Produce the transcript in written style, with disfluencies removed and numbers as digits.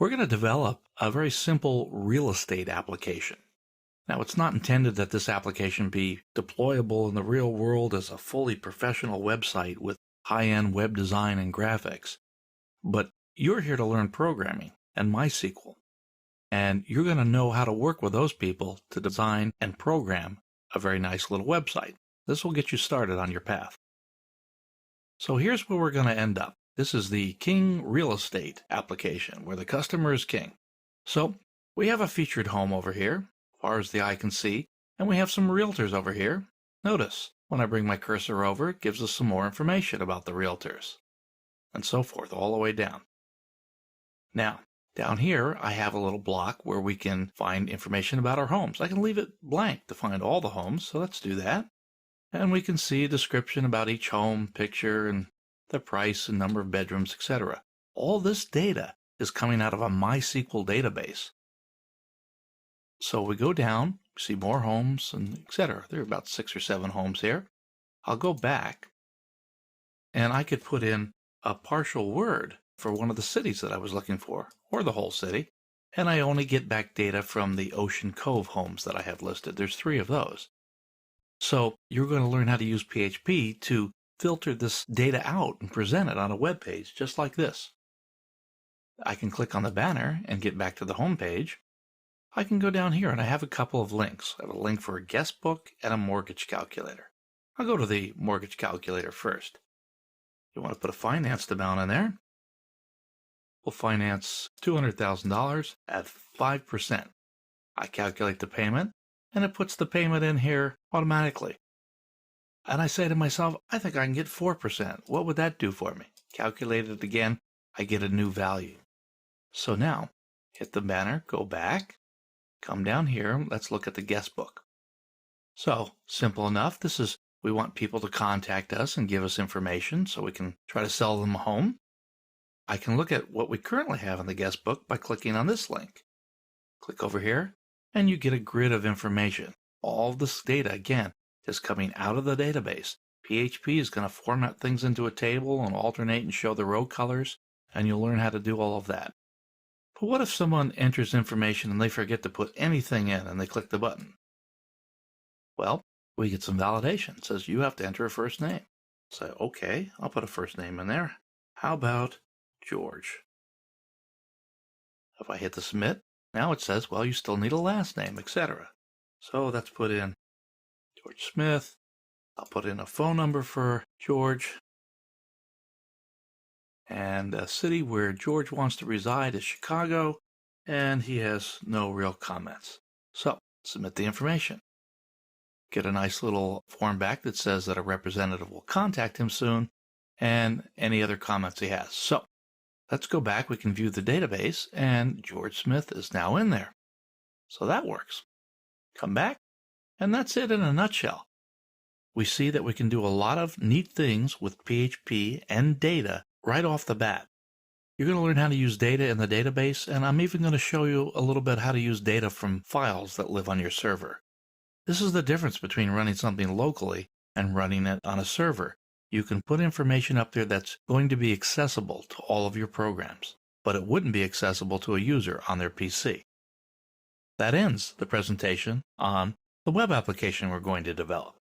We're going to develop a very simple real estate application. Now, it's not intended that this application be deployable in the real world as a fully professional website with high-end web design and graphics, but you're here to learn programming and MySQL, and you're going to know how to work with those people to design and program a very nice little website. This will get you started on your path. So here's where we're going to end up. This is the King Real Estate application, where the customer is king. So we have a featured home over here, as far as the eye can see, and we have some realtors over here. Notice, when I bring my cursor over, it gives us some more information about the realtors, and so forth, all the way down. Now, down here, I have a little block where we can find information about our homes. I can leave it blank to find all the homes, so let's do that. And we can see a description about each home, picture, and the price and number of bedrooms, etc. All this data is coming out of a MySQL database. So we go down, see more homes, and etc. There are about 6 or 7 homes here. I'll go back, and I could put in a partial word for one of the cities that I was looking for, or the whole city, and I only get back data from the Ocean Cove homes that I have listed. There's 3 of those. So you're going to learn how to use PHP to filter this data out and present it on a web page just like this. I can click on the banner and get back to the home page. I can go down here and I have a couple of links. I have a link for a guest book and a mortgage calculator. I'll go to the mortgage calculator first. You want to put a financed amount in there. We'll finance $200,000 at 5%. I calculate the payment and it puts the payment in here automatically. And I say to myself, I think I can get 4%. What would that do for me? Calculate it again, I get a new value. So now, hit the banner, go back, come down here, let's look at the guest book. So, simple enough, we want people to contact us and give us information so we can try to sell them a home. I can look at what we currently have in the guest book by clicking on this link. Click over here, and you get a grid of information. All this data, again, is coming out of the database. PHP is going to format things into a table and alternate and show the row colors, and you'll learn how to do all of that. But what if someone enters information and they forget to put anything in and they click the button? Well, we get some validation. It says you have to enter a first name. So, okay, I'll put a first name in there. How about George? If I hit the submit, now it says, well, you still need a last name, etc. So let's put in George Smith. I'll put in a phone number for George. And a city where George wants to reside is Chicago, and he has no real comments. So, submit the information. Get a nice little form back that says that a representative will contact him soon, and any other comments he has. So, let's go back. We can view the database, and George Smith is now in there. So that works. Come back. And that's it in a nutshell. We see that we can do a lot of neat things with PHP and data right off the bat. You're going to learn how to use data in the database, and I'm even going to show you a little bit how to use data from files that live on your server. This is the difference between running something locally and running it on a server. You can put information up there that's going to be accessible to all of your programs, but it wouldn't be accessible to a user on their PC. That ends the presentation on the web application we're going to develop.